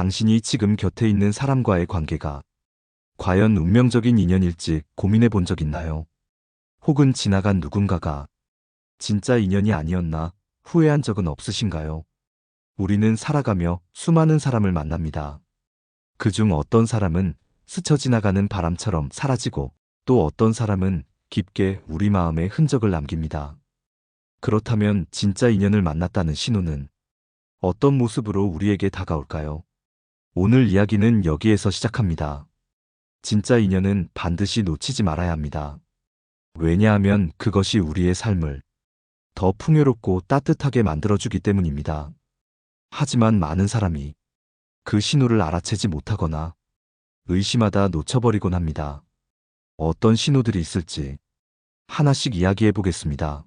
당신이 지금 곁에 있는 사람과의 관계가 과연 운명적인 인연일지 고민해 본 적 있나요? 혹은 지나간 누군가가 진짜 인연이 아니었나 후회한 적은 없으신가요? 우리는 살아가며 수많은 사람을 만납니다. 그중 어떤 사람은 스쳐 지나가는 바람처럼 사라지고 또 어떤 사람은 깊게 우리 마음에 흔적을 남깁니다. 그렇다면 진짜 인연을 만났다는 신호는 어떤 모습으로 우리에게 다가올까요? 오늘 이야기는 여기에서 시작합니다. 진짜 인연은 반드시 놓치지 말아야 합니다. 왜냐하면 그것이 우리의 삶을 더 풍요롭고 따뜻하게 만들어주기 때문입니다. 하지만 많은 사람이 그 신호를 알아채지 못하거나 의심하다 놓쳐버리곤 합니다. 어떤 신호들이 있을지 하나씩 이야기해 보겠습니다.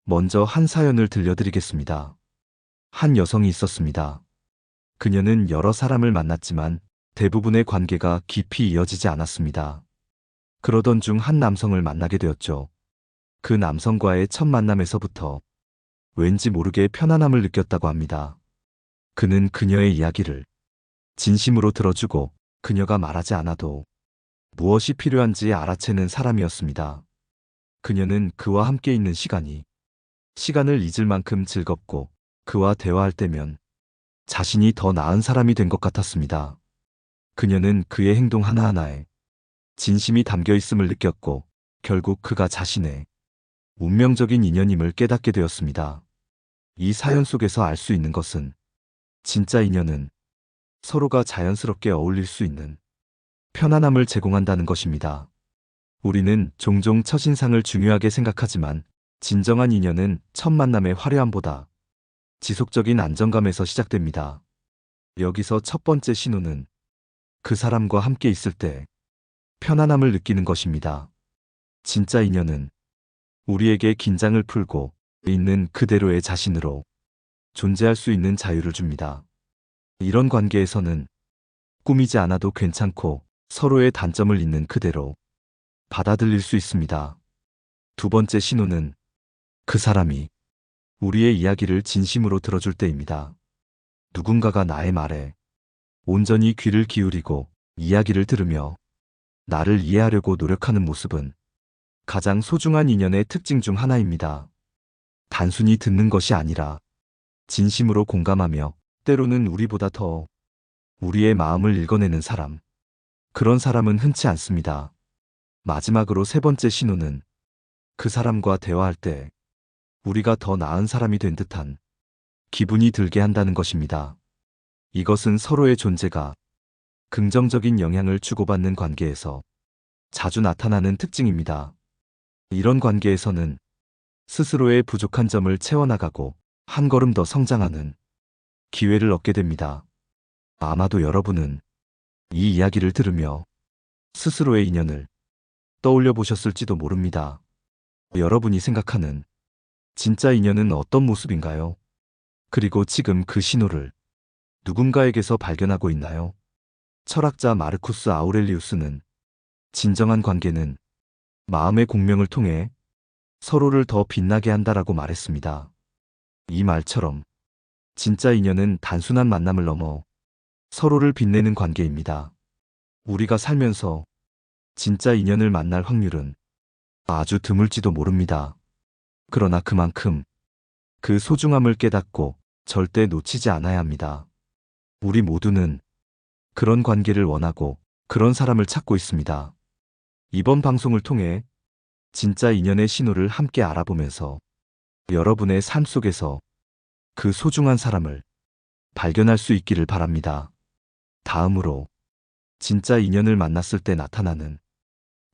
먼저 한 사연을 들려드리겠습니다. 한 여성이 있었습니다. 그녀는 여러 사람을 만났지만 대부분의 관계가 깊이 이어지지 않았습니다. 그러던 중 한 남성을 만나게 되었죠. 그 남성과의 첫 만남에서부터 왠지 모르게 편안함을 느꼈다고 합니다. 그는 그녀의 이야기를 진심으로 들어주고 그녀가 말하지 않아도 무엇이 필요한지 알아채는 사람이었습니다. 그녀는 그와 함께 있는 시간을 잊을 만큼 즐겁고 그와 대화할 때면 자신이 더 나은 사람이 된 것 같았습니다. 그녀는 그의 행동 하나하나에 진심이 담겨 있음을 느꼈고 결국 그가 자신의 운명적인 인연임을 깨닫게 되었습니다. 이 사연 속에서 알 수 있는 것은 진짜 인연은 서로가 자연스럽게 어울릴 수 있는 편안함을 제공한다는 것입니다. 우리는 종종 첫인상을 중요하게 생각하지만 진정한 인연은 첫 만남의 화려함보다 지속적인 안정감에서 시작됩니다. 여기서 첫 번째 신호는 그 사람과 함께 있을 때 편안함을 느끼는 것입니다. 진짜 인연은 우리에게 긴장을 풀고 있는 그대로의 자신으로 존재할 수 있는 자유를 줍니다. 이런 관계에서는 꾸미지 않아도 괜찮고 서로의 단점을 있는 그대로 받아들일 수 있습니다. 두 번째 신호는 그 사람이 우리의 이야기를 진심으로 들어줄 때입니다. 누군가가 나의 말에 온전히 귀를 기울이고 이야기를 들으며 나를 이해하려고 노력하는 모습은 가장 소중한 인연의 특징 중 하나입니다. 단순히 듣는 것이 아니라 진심으로 공감하며 때로는 우리보다 더 우리의 마음을 읽어내는 사람. 그런 사람은 흔치 않습니다. 마지막으로 세 번째 신호는 그 사람과 대화할 때 우리가 더 나은 사람이 된 듯한 기분이 들게 한다는 것입니다. 이것은 서로의 존재가 긍정적인 영향을 주고받는 관계에서 자주 나타나는 특징입니다. 이런 관계에서는 스스로의 부족한 점을 채워나가고 한 걸음 더 성장하는 기회를 얻게 됩니다. 아마도 여러분은 이 이야기를 들으며 스스로의 인연을 떠올려 보셨을지도 모릅니다. 여러분이 생각하는 진짜 인연은 어떤 모습인가요? 그리고 지금 그 신호를 누군가에게서 발견하고 있나요? 철학자 마르쿠스 아우렐리우스는 진정한 관계는 마음의 공명을 통해 서로를 더 빛나게 한다라고 말했습니다. 이 말처럼 진짜 인연은 단순한 만남을 넘어 서로를 빛내는 관계입니다. 우리가 살면서 진짜 인연을 만날 확률은 아주 드물지도 모릅니다. 그러나 그만큼 그 소중함을 깨닫고 절대 놓치지 않아야 합니다. 우리 모두는 그런 관계를 원하고 그런 사람을 찾고 있습니다. 이번 방송을 통해 진짜 인연의 신호를 함께 알아보면서 여러분의 삶 속에서 그 소중한 사람을 발견할 수 있기를 바랍니다. 다음으로 진짜 인연을 만났을 때 나타나는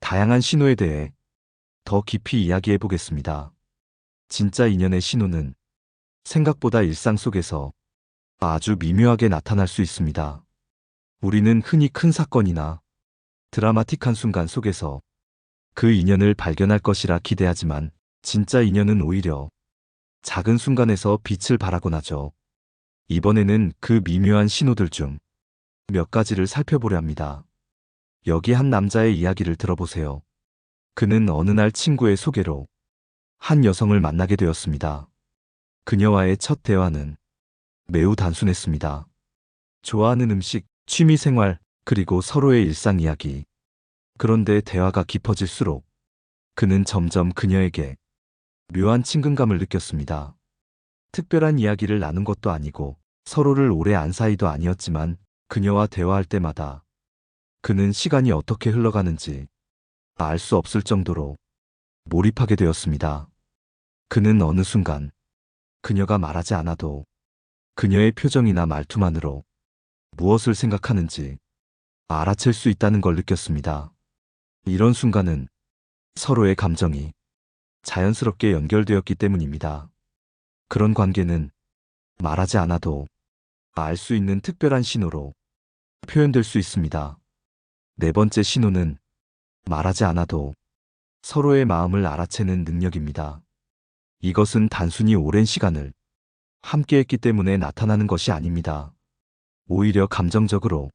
다양한 신호에 대해 더 깊이 이야기해 보겠습니다. 진짜 인연의 신호는 생각보다 일상 속에서 아주 미묘하게 나타날 수 있습니다. 우리는 흔히 큰 사건이나 드라마틱한 순간 속에서 그 인연을 발견할 것이라 기대하지만 진짜 인연은 오히려 작은 순간에서 빛을 발하곤 하죠. 이번에는 그 미묘한 신호들 중 몇 가지를 살펴보려 합니다. 여기 한 남자의 이야기를 들어보세요. 그는 어느 날 친구의 소개로 한 여성을 만나게 되었습니다. 그녀와의 첫 대화는 매우 단순했습니다. 좋아하는 음식, 취미 생활, 그리고 서로의 일상 이야기. 그런데 대화가 깊어질수록 그는 점점 그녀에게 묘한 친근감을 느꼈습니다. 특별한 이야기를 나눈 것도 아니고 서로를 오래 안 사이도 아니었지만 그녀와 대화할 때마다 그는 시간이 어떻게 흘러가는지 알 수 없을 정도로 몰입하게 되었습니다. 그는 어느 순간 그녀가 말하지 않아도 그녀의 표정이나 말투만으로 무엇을 생각하는지 알아챌 수 있다는 걸 느꼈습니다. 이런 순간은 서로의 감정이 자연스럽게 연결되었기 때문입니다. 그런 관계는 말하지 않아도 알 수 있는 특별한 신호로 표현될 수 있습니다. 네 번째 신호는 말하지 않아도 서로의 마음을 알아채는 능력입니다. 이것은 단순히 오랜 시간을 함께 했기 때문에 나타나는 것이 아닙니다. 오히려 감정적으로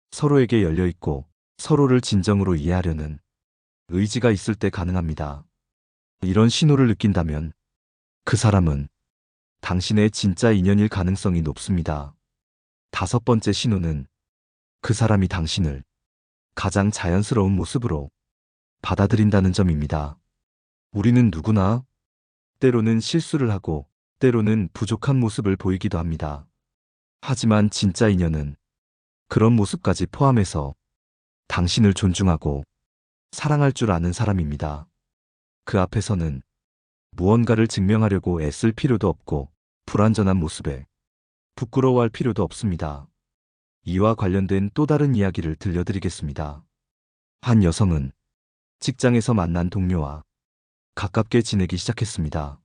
서로에게 열려있고 서로를 진정으로 이해하려는 의지가 있을 때 가능합니다. 이런 신호를 느낀다면 그 사람은 당신의 진짜 인연일 가능성이 높습니다. 다섯 번째 신호는 그 사람이 당신을 가장 자연스러운 모습으로 받아들인다는 점입니다. 우리는 누구나 때로는 실수를 하고 때로는 부족한 모습을 보이기도 합니다. 하지만 진짜 인연은 그런 모습까지 포함해서 당신을 존중하고 사랑할 줄 아는 사람입니다. 그 앞에서는 무언가를 증명하려고 애쓸 필요도 없고 불완전한 모습에 부끄러워할 필요도 없습니다. 이와 관련된 또 다른 이야기를 들려드리겠습니다. 한 여성은 직장에서 만난 동료와 가깝게 지내기 시작했습니다.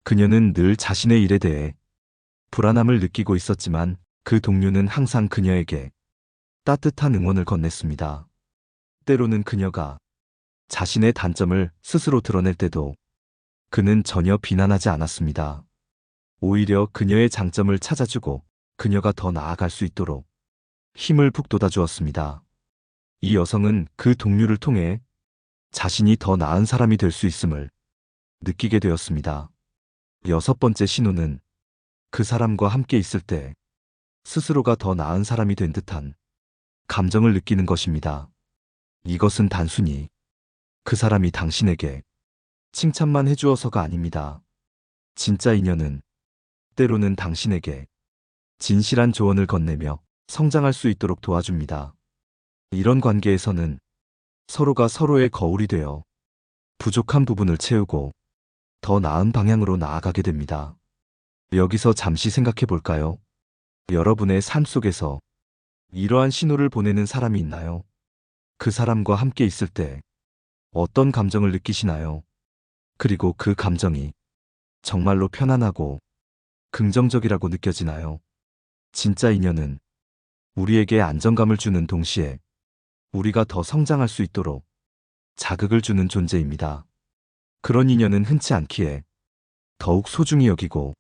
그녀는 늘 자신의 일에 대해 불안함을 느끼고 있었지만 그 동료는 항상 그녀에게 따뜻한 응원을 건넸습니다. 때로는 그녀가 자신의 단점을 스스로 드러낼 때도 그는 전혀 비난하지 않았습니다. 오히려 그녀의 장점을 찾아주고 그녀가 더 나아갈 수 있도록 힘을 북돋아 주었습니다. 이 여성은 그 동료를 통해 자신이 더 나은 사람이 될 수 있음을 느끼게 되었습니다. 여섯 번째 신호는 그 사람과 함께 있을 때 스스로가 더 나은 사람이 된 듯한 감정을 느끼는 것입니다. 이것은 단순히 그 사람이 당신에게 칭찬만 해주어서가 아닙니다. 진짜 인연은 때로는 당신에게 진실한 조언을 건네며 성장할 수 있도록 도와줍니다. 이런 관계에서는 서로가 서로의 거울이 되어 부족한 부분을 채우고 더 나은 방향으로 나아가게 됩니다. 여기서 잠시 생각해 볼까요? 여러분의 삶 속에서 이러한 신호를 보내는 사람이 있나요? 그 사람과 함께 있을 때 어떤 감정을 느끼시나요? 그리고 그 감정이 정말로 편안하고 긍정적이라고 느껴지나요? 진짜 인연은 우리에게 안정감을 주는 동시에 우리가 더 성장할 수 있도록 자극을 주는 존재입니다. 그런 인연은 흔치 않기에 더욱 소중히 여기고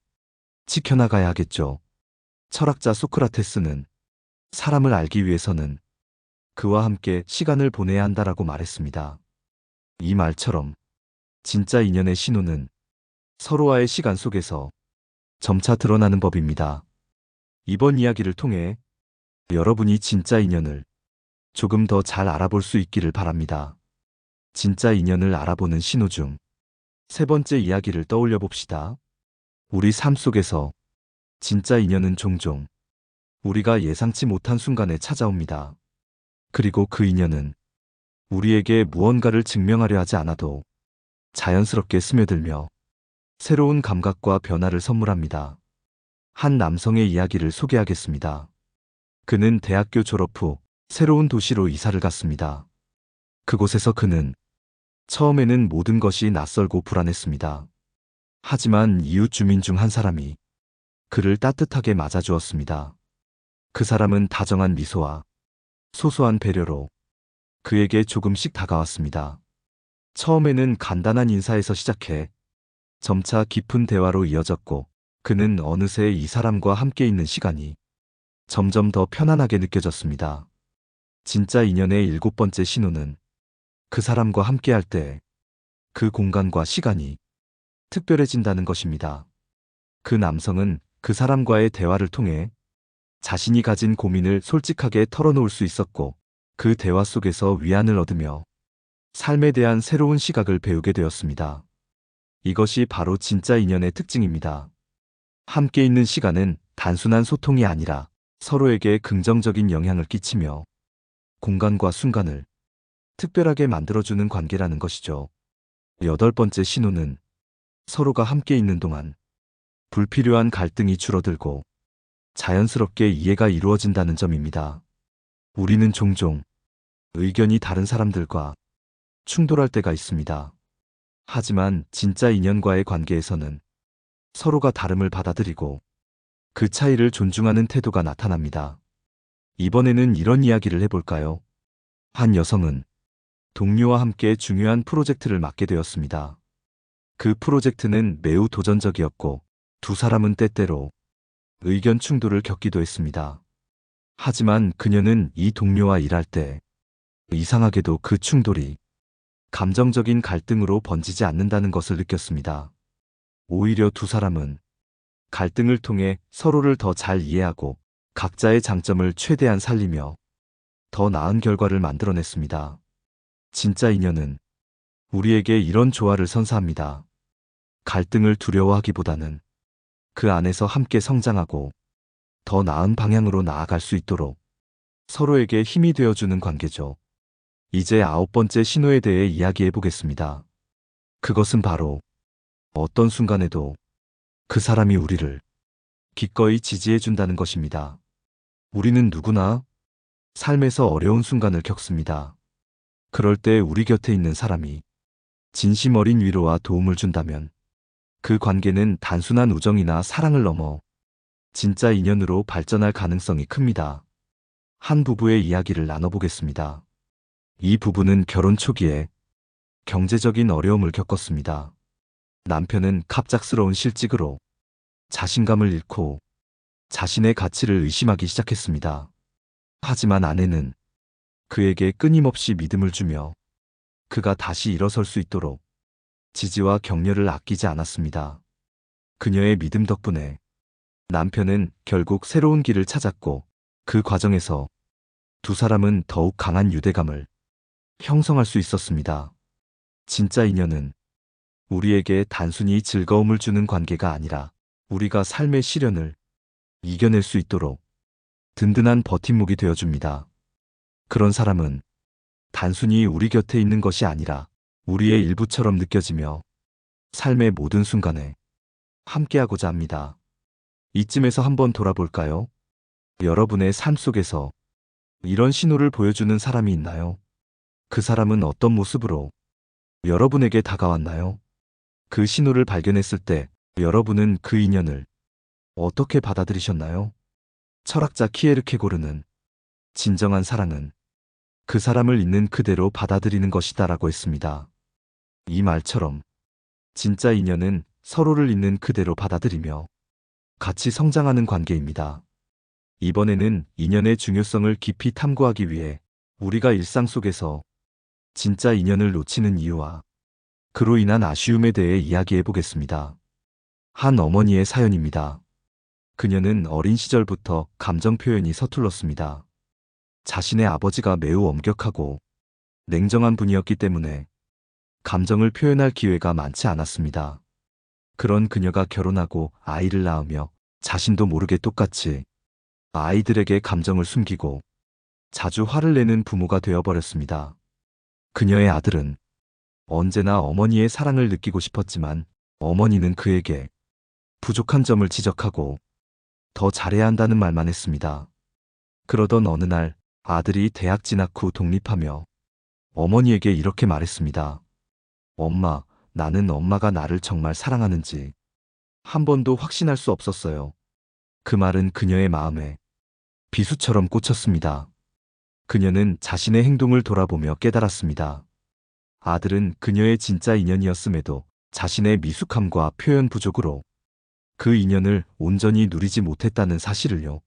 지켜나가야 하겠죠. 철학자 소크라테스는 사람을 알기 위해서는 그와 함께 시간을 보내야 한다라고 말했습니다. 이 말처럼 진짜 인연의 신호는 서로와의 시간 속에서 점차 드러나는 법입니다. 이번 이야기를 통해 여러분이 진짜 인연을 조금 더 잘 알아볼 수 있기를 바랍니다. 진짜 인연을 알아보는 신호 중 세 번째 이야기를 떠올려 봅시다. 우리 삶 속에서 진짜 인연은 종종 우리가 예상치 못한 순간에 찾아옵니다. 그리고 그 인연은 우리에게 무언가를 증명하려 하지 않아도 자연스럽게 스며들며 새로운 감각과 변화를 선물합니다. 한 남성의 이야기를 소개하겠습니다. 그는 대학교 졸업 후 새로운 도시로 이사를 갔습니다. 그곳에서 그는 처음에는 모든 것이 낯설고 불안했습니다. 하지만 이웃 주민 중 한 사람이 그를 따뜻하게 맞아주었습니다. 그 사람은 다정한 미소와 소소한 배려로 그에게 조금씩 다가왔습니다. 처음에는 간단한 인사에서 시작해 점차 깊은 대화로 이어졌고 그는 어느새 이 사람과 함께 있는 시간이 점점 더 편안하게 느껴졌습니다. 진짜 인연의 일곱 번째 신호는 그 사람과 함께할 때 그 공간과 시간이 특별해진다는 것입니다. 그 남성은 그 사람과의 대화를 통해 자신이 가진 고민을 솔직하게 털어놓을 수 있었고, 그 대화 속에서 위안을 얻으며 삶에 대한 새로운 시각을 배우게 되었습니다. 이것이 바로 진짜 인연의 특징입니다. 함께 있는 시간은 단순한 소통이 아니라 서로에게 긍정적인 영향을 끼치며 공간과 순간을 특별하게 만들어주는 관계라는 것이죠. 여덟 번째 신호는 서로가 함께 있는 동안 불필요한 갈등이 줄어들고 자연스럽게 이해가 이루어진다는 점입니다. 우리는 종종 의견이 다른 사람들과 충돌할 때가 있습니다. 하지만 진짜 인연과의 관계에서는 서로가 다름을 받아들이고 그 차이를 존중하는 태도가 나타납니다. 이번에는 이런 이야기를 해볼까요? 한 여성은 동료와 함께 중요한 프로젝트를 맡게 되었습니다. 그 프로젝트는 매우 도전적이었고 두 사람은 때때로 의견 충돌을 겪기도 했습니다. 하지만 그녀는 이 동료와 일할 때 이상하게도 그 충돌이 감정적인 갈등으로 번지지 않는다는 것을 느꼈습니다. 오히려 두 사람은 갈등을 통해 서로를 더 잘 이해하고 각자의 장점을 최대한 살리며 더 나은 결과를 만들어냈습니다. 진짜 인연은 우리에게 이런 조화를 선사합니다. 갈등을 두려워하기보다는 그 안에서 함께 성장하고 더 나은 방향으로 나아갈 수 있도록 서로에게 힘이 되어주는 관계죠. 이제 아홉 번째 신호에 대해 이야기해 보겠습니다. 그것은 바로 어떤 순간에도 그 사람이 우리를 기꺼이 지지해 준다는 것입니다. 우리는 누구나 삶에서 어려운 순간을 겪습니다. 그럴 때 우리 곁에 있는 사람이 진심 어린 위로와 도움을 준다면 그 관계는 단순한 우정이나 사랑을 넘어 진짜 인연으로 발전할 가능성이 큽니다. 한 부부의 이야기를 나눠보겠습니다. 이 부부는 결혼 초기에 경제적인 어려움을 겪었습니다. 남편은 갑작스러운 실직으로 자신감을 잃고 자신의 가치를 의심하기 시작했습니다. 하지만 아내는 그에게 끊임없이 믿음을 주며 그가 다시 일어설 수 있도록 지지와 격려를 아끼지 않았습니다. 그녀의 믿음 덕분에 남편은 결국 새로운 길을 찾았고 그 과정에서 두 사람은 더욱 강한 유대감을 형성할 수 있었습니다. 진짜 인연은 우리에게 단순히 즐거움을 주는 관계가 아니라 우리가 삶의 시련을 이겨낼 수 있도록 든든한 버팀목이 되어줍니다. 그런 사람은 단순히 우리 곁에 있는 것이 아니라 우리의 일부처럼 느껴지며 삶의 모든 순간에 함께하고자 합니다. 이쯤에서 한번 돌아볼까요? 여러분의 삶 속에서 이런 신호를 보여주는 사람이 있나요? 그 사람은 어떤 모습으로 여러분에게 다가왔나요? 그 신호를 발견했을 때 여러분은 그 인연을 어떻게 받아들이셨나요? 철학자 키에르케고르는 진정한 사랑은 그 사람을 있는 그대로 받아들이는 것이다라고 했습니다. 이 말처럼 진짜 인연은 서로를 있는 그대로 받아들이며 같이 성장하는 관계입니다. 이번에는 인연의 중요성을 깊이 탐구하기 위해 우리가 일상 속에서 진짜 인연을 놓치는 이유와 그로 인한 아쉬움에 대해 이야기해 보겠습니다. 한 어머니의 사연입니다. 그녀는 어린 시절부터 감정 표현이 서툴렀습니다. 자신의 아버지가 매우 엄격하고 냉정한 분이었기 때문에 감정을 표현할 기회가 많지 않았습니다. 그런 그녀가 결혼하고 아이를 낳으며 자신도 모르게 똑같이 아이들에게 감정을 숨기고 자주 화를 내는 부모가 되어버렸습니다. 그녀의 아들은 언제나 어머니의 사랑을 느끼고 싶었지만 어머니는 그에게 부족한 점을 지적하고 더 잘해야 한다는 말만 했습니다. 그러던 어느 날 아들이 대학 진학 후 독립하며 어머니에게 이렇게 말했습니다. 엄마, 나는 엄마가 나를 정말 사랑하는지 한 번도 확신할 수 없었어요. 그 말은 그녀의 마음에 비수처럼 꽂혔습니다. 그녀는 자신의 행동을 돌아보며 깨달았습니다. 아들은 그녀의 진짜 인연이었음에도 자신의 미숙함과 표현 부족으로 그 인연을 온전히 누리지 못했다는 사실을요.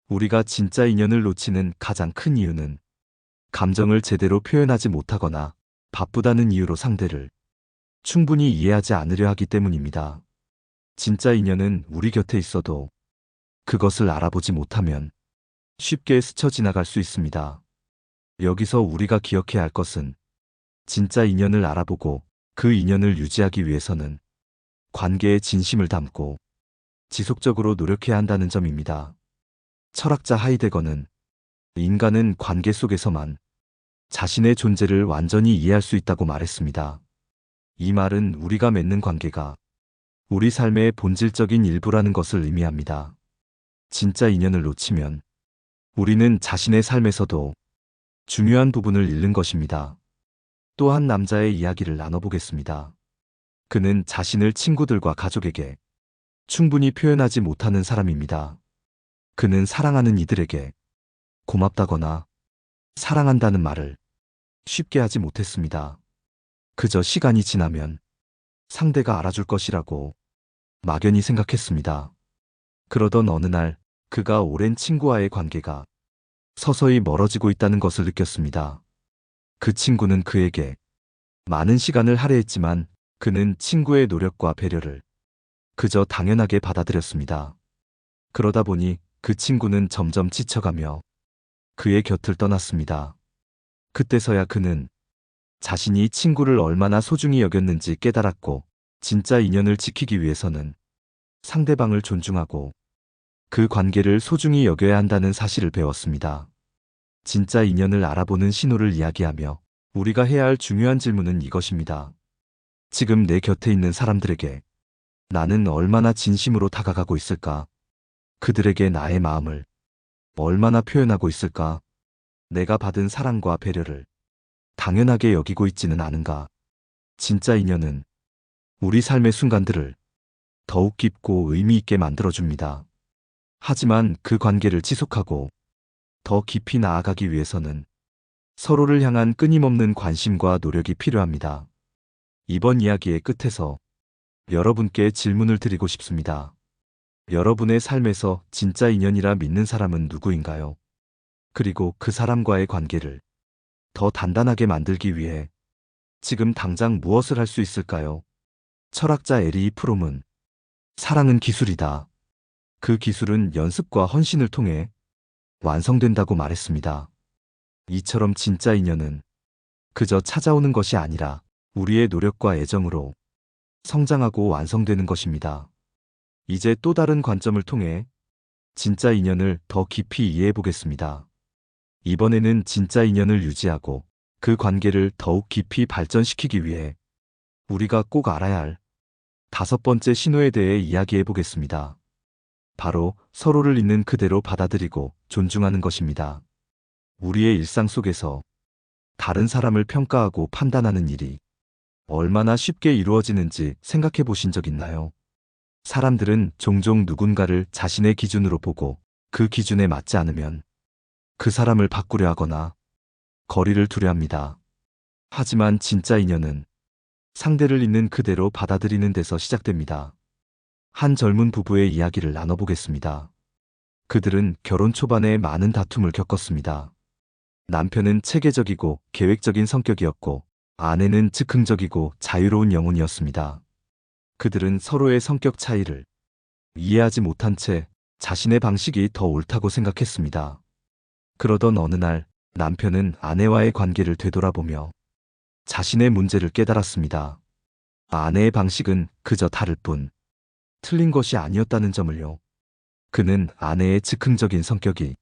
우리가 진짜 인연을 놓치는 가장 큰 이유는 감정을 제대로 표현하지 못하거나 바쁘다는 이유로 상대를 충분히 이해하지 않으려 하기 때문입니다. 진짜 인연은 우리 곁에 있어도 그것을 알아보지 못하면 쉽게 스쳐 지나갈 수 있습니다. 여기서 우리가 기억해야 할 것은 진짜 인연을 알아보고 그 인연을 유지하기 위해서는 관계에 진심을 담고 지속적으로 노력해야 한다는 점입니다. 철학자 하이데거는 인간은 관계 속에서만 자신의 존재를 완전히 이해할 수 있다고 말했습니다. 이 말은 우리가 맺는 관계가 우리 삶의 본질적인 일부라는 것을 의미합니다. 진짜 인연을 놓치면 우리는 자신의 삶에서도 중요한 부분을 잃는 것입니다. 또 한 남자의 이야기를 나눠보겠습니다. 그는 자신을 친구들과 가족에게 충분히 표현하지 못하는 사람입니다. 그는 사랑하는 이들에게 고맙다거나 사랑한다는 말을 쉽게 하지 못했습니다. 그저 시간이 지나면 상대가 알아줄 것이라고 막연히 생각했습니다. 그러던 어느 날 그가 오랜 친구와의 관계가 서서히 멀어지고 있다는 것을 느꼈습니다. 그 친구는 그에게 많은 시간을 할애했지만 그는 친구의 노력과 배려를 그저 당연하게 받아들였습니다. 그러다 보니 그 친구는 점점 지쳐가며 그의 곁을 떠났습니다. 그때서야 그는 자신이 친구를 얼마나 소중히 여겼는지 깨달았고, 진짜 인연을 지키기 위해서는 상대방을 존중하고 그 관계를 소중히 여겨야 한다는 사실을 배웠습니다. 진짜 인연을 알아보는 신호를 이야기하며 우리가 해야 할 중요한 질문은 이것입니다. 지금 내 곁에 있는 사람들에게 나는 얼마나 진심으로 다가가고 있을까? 그들에게 나의 마음을 얼마나 표현하고 있을까? 내가 받은 사랑과 배려를 당연하게 여기고 있지는 않은가? 진짜 인연은 우리 삶의 순간들을 더욱 깊고 의미 있게 만들어줍니다. 하지만 그 관계를 지속하고 더 깊이 나아가기 위해서는 서로를 향한 끊임없는 관심과 노력이 필요합니다. 이번 이야기의 끝에서 여러분께 질문을 드리고 싶습니다. 여러분의 삶에서 진짜 인연이라 믿는 사람은 누구인가요? 그리고 그 사람과의 관계를 더 단단하게 만들기 위해 지금 당장 무엇을 할 수 있을까요? 철학자 에리 프롬은 사랑은 기술이다. 그 기술은 연습과 헌신을 통해 완성된다고 말했습니다. 이처럼 진짜 인연은 그저 찾아오는 것이 아니라 우리의 노력과 애정으로 성장하고 완성되는 것입니다. 이제 또 다른 관점을 통해 진짜 인연을 더 깊이 이해해 보겠습니다. 이번에는 진짜 인연을 유지하고 그 관계를 더욱 깊이 발전시키기 위해 우리가 꼭 알아야 할 5번째 신호에 대해 이야기해 보겠습니다. 바로 서로를 있는 그대로 받아들이고 존중하는 것입니다. 우리의 일상 속에서 다른 사람을 평가하고 판단하는 일이 얼마나 쉽게 이루어지는지 생각해 보신 적 있나요? 사람들은 종종 누군가를 자신의 기준으로 보고 그 기준에 맞지 않으면 그 사람을 바꾸려 하거나 거리를 두려 합니다. 하지만 진짜 인연은 상대를 있는 그대로 받아들이는 데서 시작됩니다. 한 젊은 부부의 이야기를 나눠보겠습니다. 그들은 결혼 초반에 많은 다툼을 겪었습니다. 남편은 체계적이고 계획적인 성격이었고 아내는 즉흥적이고 자유로운 영혼이었습니다. 그들은 서로의 성격 차이를 이해하지 못한 채 자신의 방식이 더 옳다고 생각했습니다. 그러던 어느 날 남편은 아내와의 관계를 되돌아보며 자신의 문제를 깨달았습니다. 아내의 방식은 그저 다를 뿐 틀린 것이 아니었다는 점을요. 그는 아내의 즉흥적인 성격이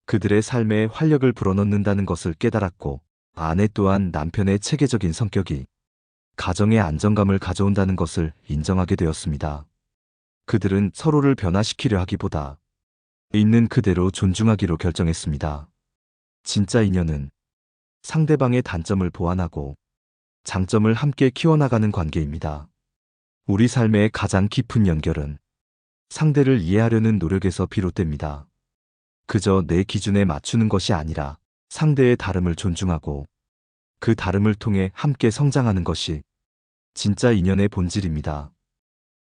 그들의 삶에 활력을 불어넣는다는 것을 깨달았고, 아내 또한 남편의 체계적인 성격이 가정의 안정감을 가져온다는 것을 인정하게 되었습니다. 그들은 서로를 변화시키려 하기보다 있는 그대로 존중하기로 결정했습니다. 진짜 인연은 상대방의 단점을 보완하고 장점을 함께 키워나가는 관계입니다. 우리 삶의 가장 깊은 연결은 상대를 이해하려는 노력에서 비롯됩니다. 그저 내 기준에 맞추는 것이 아니라 상대의 다름을 존중하고 그 다름을 통해 함께 성장하는 것이 진짜 인연의 본질입니다.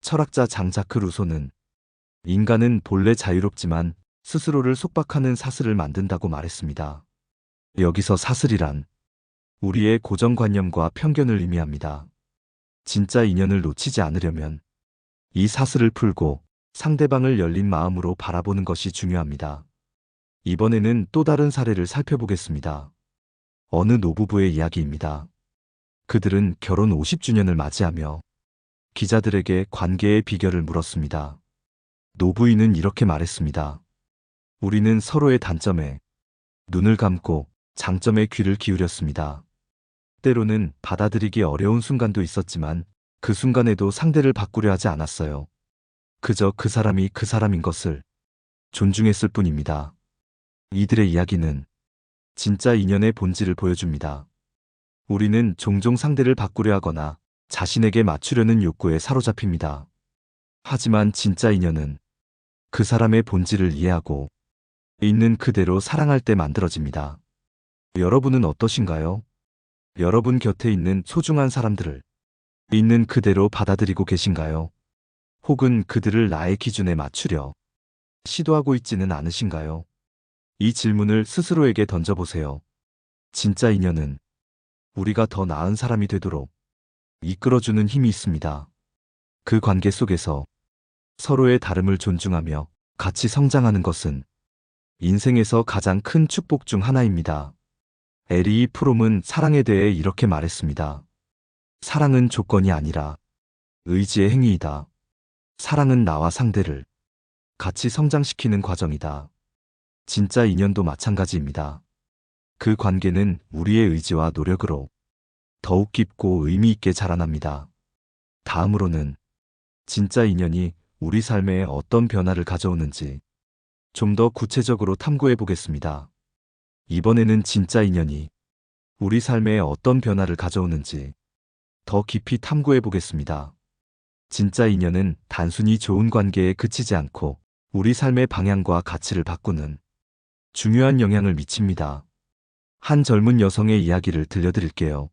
철학자 장자크 루소는 인간은 본래 자유롭지만 스스로를 속박하는 사슬을 만든다고 말했습니다. 여기서 사슬이란 우리의 고정관념과 편견을 의미합니다. 진짜 인연을 놓치지 않으려면 이 사슬을 풀고 상대방을 열린 마음으로 바라보는 것이 중요합니다. 이번에는 또 다른 사례를 살펴보겠습니다. 어느 노부부의 이야기입니다. 그들은 결혼 50주년을 맞이하며 기자들에게 관계의 비결을 물었습니다. 노부인은 이렇게 말했습니다. 우리는 서로의 단점에 눈을 감고 장점에 귀를 기울였습니다. 때로는 받아들이기 어려운 순간도 있었지만 그 순간에도 상대를 바꾸려 하지 않았어요. 그저 그 사람이 그 사람인 것을 존중했을 뿐입니다. 이들의 이야기는 진짜 인연의 본질을 보여줍니다. 우리는 종종 상대를 바꾸려 하거나 자신에게 맞추려는 욕구에 사로잡힙니다. 하지만 진짜 인연은 그 사람의 본질을 이해하고 있는 그대로 사랑할 때 만들어집니다. 여러분은 어떠신가요? 여러분 곁에 있는 소중한 사람들을 있는 그대로 받아들이고 계신가요? 혹은 그들을 나의 기준에 맞추려 시도하고 있지는 않으신가요? 이 질문을 스스로에게 던져보세요. 진짜 인연은 우리가 더 나은 사람이 되도록 이끌어주는 힘이 있습니다. 그 관계 속에서 서로의 다름을 존중하며 같이 성장하는 것은 인생에서 가장 큰 축복 중 하나입니다. 에리 프롬은 사랑에 대해 이렇게 말했습니다. 사랑은 조건이 아니라 의지의 행위이다. 사랑은 나와 상대를 같이 성장시키는 과정이다. 진짜 인연도 마찬가지입니다. 그 관계는 우리의 의지와 노력으로 더욱 깊고 의미 있게 자라납니다. 다음으로는 진짜 인연이 우리 삶에 어떤 변화를 가져오는지 좀 더 구체적으로 탐구해 보겠습니다. 이번에는 진짜 인연이 우리 삶에 어떤 변화를 가져오는지 더 깊이 탐구해 보겠습니다. 진짜 인연은 단순히 좋은 관계에 그치지 않고 우리 삶의 방향과 가치를 바꾸는 중요한 영향을 미칩니다. 한 젊은 여성의 이야기를 들려드릴게요.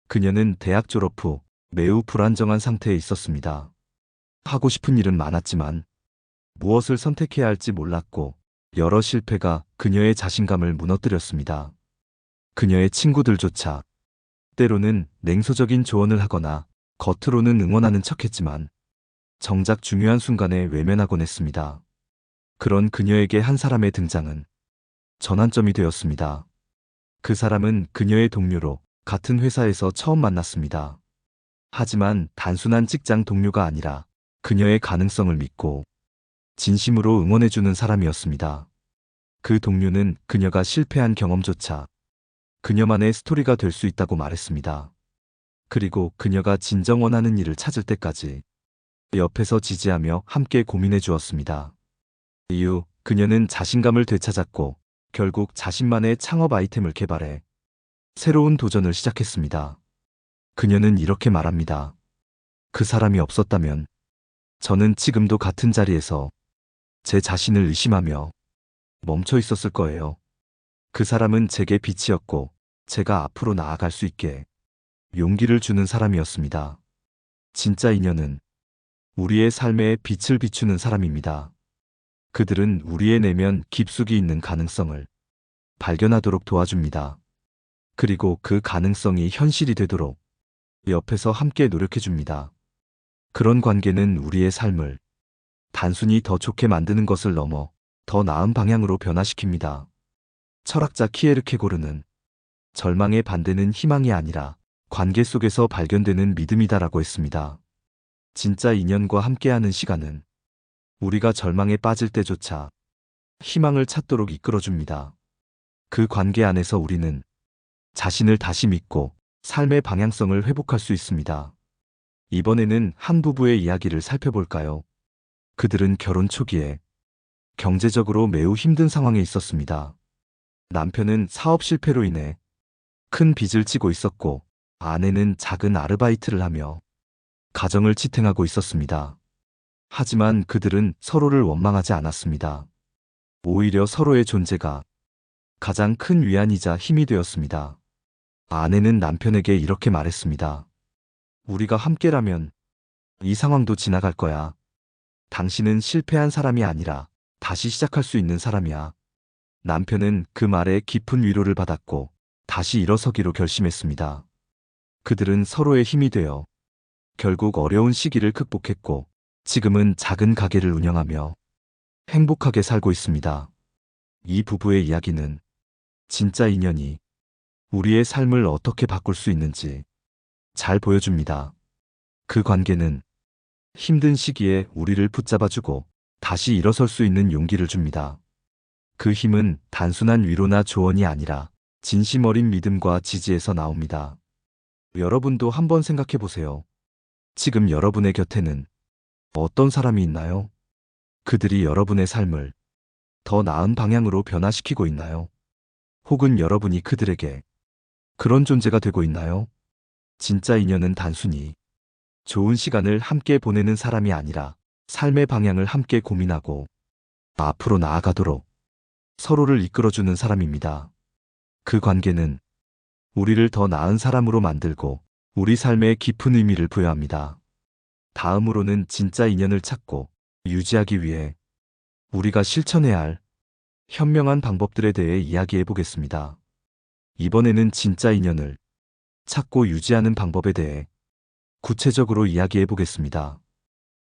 그녀는 대학 졸업 후 매우 불안정한 상태에 있었습니다. 하고 싶은 일은 많았지만 무엇을 선택해야 할지 몰랐고 여러 실패가 그녀의 자신감을 무너뜨렸습니다. 그녀의 친구들조차 때로는 냉소적인 조언을 하거나 겉으로는 응원하는 척했지만 정작 중요한 순간에 외면하곤 했습니다. 그런 그녀에게 한 사람의 등장은 전환점이 되었습니다. 그 사람은 그녀의 동료로 같은 회사에서 처음 만났습니다. 하지만 단순한 직장 동료가 아니라 그녀의 가능성을 믿고 진심으로 응원해주는 사람이었습니다. 그 동료는 그녀가 실패한 경험조차 그녀만의 스토리가 될 수 있다고 말했습니다. 그리고 그녀가 진정 원하는 일을 찾을 때까지 옆에서 지지하며 함께 고민해 주었습니다. 이후 그녀는 자신감을 되찾았고 결국 자신만의 창업 아이템을 개발해 새로운 도전을 시작했습니다. 그녀는 이렇게 말합니다. 그 사람이 없었다면 저는 지금도 같은 자리에서 제 자신을 의심하며 멈춰 있었을 거예요. 그 사람은 제게 빛이었고 제가 앞으로 나아갈 수 있게 용기를 주는 사람이었습니다. 진짜 인연은 우리의 삶에 빛을 비추는 사람입니다. 그들은 우리의 내면 깊숙이 있는 가능성을 발견하도록 도와줍니다. 그리고 그 가능성이 현실이 되도록 옆에서 함께 노력해줍니다. 그런 관계는 우리의 삶을 단순히 더 좋게 만드는 것을 넘어 더 나은 방향으로 변화시킵니다. 철학자 키에르케고르는 절망의 반대는 희망이 아니라 관계 속에서 발견되는 믿음이다라고 했습니다. 진짜 인연과 함께하는 시간은 우리가 절망에 빠질 때조차 희망을 찾도록 이끌어줍니다. 그 관계 안에서 우리는 자신을 다시 믿고 삶의 방향성을 회복할 수 있습니다. 이번에는 한 부부의 이야기를 살펴볼까요? 그들은 결혼 초기에 경제적으로 매우 힘든 상황에 있었습니다. 남편은 사업 실패로 인해 큰 빚을 지고 있었고 아내는 작은 아르바이트를 하며 가정을 지탱하고 있었습니다. 하지만 그들은 서로를 원망하지 않았습니다. 오히려 서로의 존재가 가장 큰 위안이자 힘이 되었습니다. 아내는 남편에게 이렇게 말했습니다. 우리가 함께라면 이 상황도 지나갈 거야. 당신은 실패한 사람이 아니라 다시 시작할 수 있는 사람이야. 남편은 그 말에 깊은 위로를 받았고 다시 일어서기로 결심했습니다. 그들은 서로의 힘이 되어 결국 어려운 시기를 극복했고 지금은 작은 가게를 운영하며 행복하게 살고 있습니다. 이 부부의 이야기는 진짜 인연이 우리의 삶을 어떻게 바꿀 수 있는지 잘 보여줍니다. 그 관계는 힘든 시기에 우리를 붙잡아주고 다시 일어설 수 있는 용기를 줍니다. 그 힘은 단순한 위로나 조언이 아니라 진심 어린 믿음과 지지에서 나옵니다. 여러분도 한번 생각해 보세요. 지금 여러분의 곁에는 어떤 사람이 있나요? 그들이 여러분의 삶을 더 나은 방향으로 변화시키고 있나요? 혹은 여러분이 그들에게 그런 존재가 되고 있나요? 진짜 인연은 단순히 좋은 시간을 함께 보내는 사람이 아니라 삶의 방향을 함께 고민하고 앞으로 나아가도록 서로를 이끌어주는 사람입니다. 그 관계는 우리를 더 나은 사람으로 만들고 우리 삶에 깊은 의미를 부여합니다. 다음으로는 진짜 인연을 찾고 유지하기 위해 우리가 실천해야 할 현명한 방법들에 대해 이야기해 보겠습니다. 이번에는 진짜 인연을 찾고 유지하는 방법에 대해 구체적으로 이야기해 보겠습니다.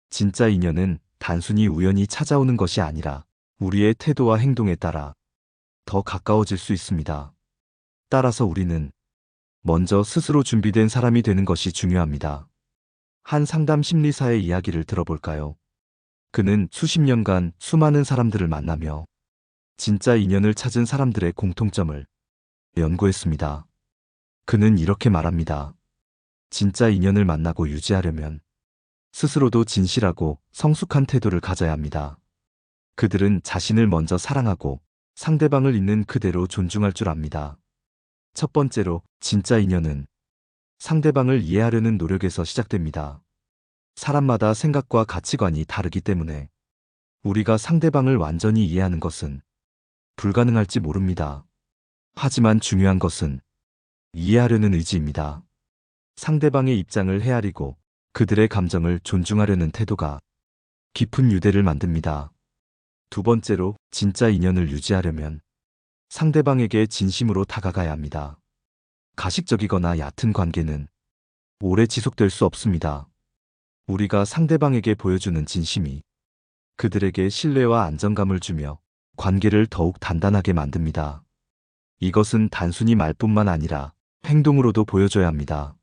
진짜 인연은 단순히 우연히 찾아오는 것이 아니라 우리의 태도와 행동에 따라 더 가까워질 수 있습니다. 따라서 우리는 먼저 스스로 준비된 사람이 되는 것이 중요합니다. 한 상담 심리사의 이야기를 들어볼까요? 그는 수십 년간 수많은 사람들을 만나며 진짜 인연을 찾은 사람들의 공통점을 연구했습니다. 그는 이렇게 말합니다. 진짜 인연을 만나고 유지하려면 스스로도 진실하고 성숙한 태도를 가져야 합니다. 그들은 자신을 먼저 사랑하고 상대방을 있는 그대로 존중할 줄 압니다. 첫 번째로, 진짜 인연은 상대방을 이해하려는 노력에서 시작됩니다. 사람마다 생각과 가치관이 다르기 때문에 우리가 상대방을 완전히 이해하는 것은 불가능할지 모릅니다. 하지만 중요한 것은 이해하려는 의지입니다. 상대방의 입장을 헤아리고 그들의 감정을 존중하려는 태도가 깊은 유대를 만듭니다. 두 번째로, 진짜 인연을 유지하려면 상대방에게 진심으로 다가가야 합니다. 가식적이거나 얕은 관계는 오래 지속될 수 없습니다. 우리가 상대방에게 보여주는 진심이 그들에게 신뢰와 안정감을 주며 관계를 더욱 단단하게 만듭니다. 이것은 단순히 말뿐만 아니라 행동으로도 보여줘야 합니다.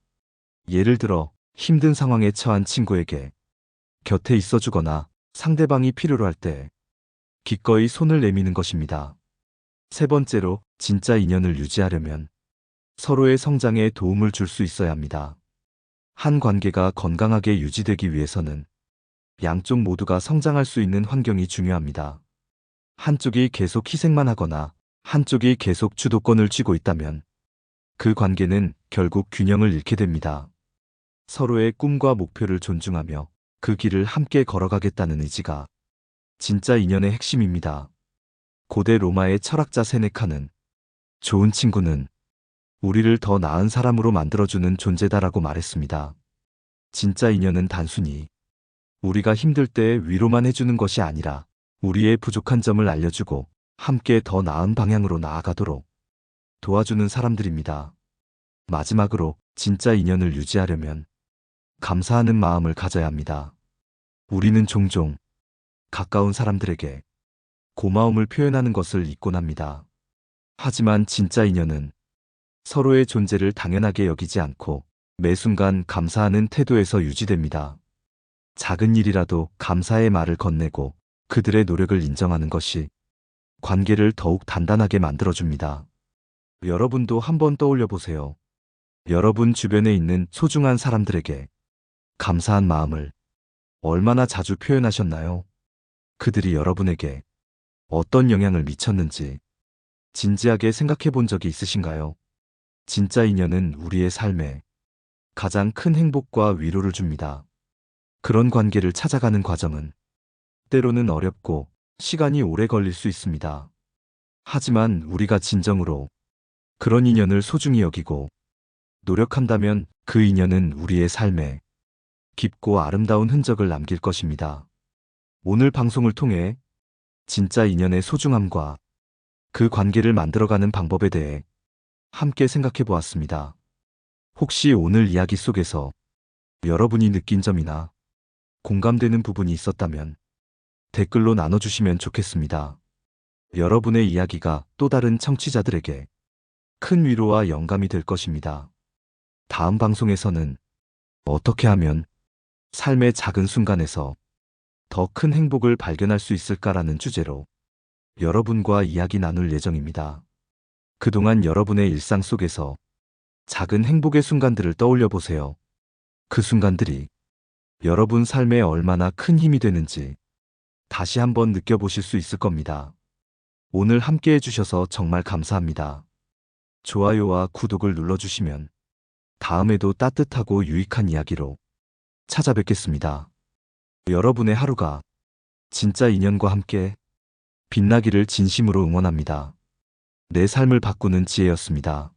예를 들어 힘든 상황에 처한 친구에게 곁에 있어주거나 상대방이 필요로 할 때 기꺼이 손을 내미는 것입니다. 세 번째로, 진짜 인연을 유지하려면 서로의 성장에 도움을 줄 수 있어야 합니다. 한 관계가 건강하게 유지되기 위해서는 양쪽 모두가 성장할 수 있는 환경이 중요합니다. 한쪽이 계속 희생만 하거나 한쪽이 계속 주도권을 쥐고 있다면 그 관계는 결국 균형을 잃게 됩니다. 서로의 꿈과 목표를 존중하며 그 길을 함께 걸어가겠다는 의지가 진짜 인연의 핵심입니다. 고대 로마의 철학자 세네카는 좋은 친구는 우리를 더 나은 사람으로 만들어주는 존재다라고 말했습니다. 진짜 인연은 단순히 우리가 힘들 때 위로만 해주는 것이 아니라 우리의 부족한 점을 알려주고 함께 더 나은 방향으로 나아가도록 도와주는 사람들입니다. 마지막으로, 진짜 인연을 유지하려면 감사하는 마음을 가져야 합니다. 우리는 종종 가까운 사람들에게 고마움을 표현하는 것을 잊곤 합니다. 하지만 진짜 인연은 서로의 존재를 당연하게 여기지 않고 매 순간 감사하는 태도에서 유지됩니다. 작은 일이라도 감사의 말을 건네고 그들의 노력을 인정하는 것이 관계를 더욱 단단하게 만들어줍니다. 여러분도 한번 떠올려 보세요. 여러분 주변에 있는 소중한 사람들에게 감사한 마음을 얼마나 자주 표현하셨나요? 그들이 여러분에게 어떤 영향을 미쳤는지 진지하게 생각해 본 적이 있으신가요? 진짜 인연은 우리의 삶에 가장 큰 행복과 위로를 줍니다. 그런 관계를 찾아가는 과정은 때로는 어렵고 시간이 오래 걸릴 수 있습니다. 하지만 우리가 진정으로 그런 인연을 소중히 여기고 노력한다면 그 인연은 우리의 삶에 깊고 아름다운 흔적을 남길 것입니다. 오늘 방송을 통해 진짜 인연의 소중함과 그 관계를 만들어가는 방법에 대해 함께 생각해 보았습니다. 혹시 오늘 이야기 속에서 여러분이 느낀 점이나 공감되는 부분이 있었다면 댓글로 나눠주시면 좋겠습니다. 여러분의 이야기가 또 다른 청취자들에게 큰 위로와 영감이 될 것입니다. 다음 방송에서는 어떻게 하면 삶의 작은 순간에서 더 큰 행복을 발견할 수 있을까라는 주제로 여러분과 이야기 나눌 예정입니다. 그동안 여러분의 일상 속에서 작은 행복의 순간들을 떠올려 보세요. 그 순간들이 여러분 삶에 얼마나 큰 힘이 되는지 다시 한번 느껴보실 수 있을 겁니다. 오늘 함께 해주셔서 정말 감사합니다. 좋아요와 구독을 눌러주시면 다음에도 따뜻하고 유익한 이야기로 찾아뵙겠습니다. 여러분의 하루가 진짜 인연과 함께 빛나기를 진심으로 응원합니다. 내 삶을 바꾸는 지혜였습니다.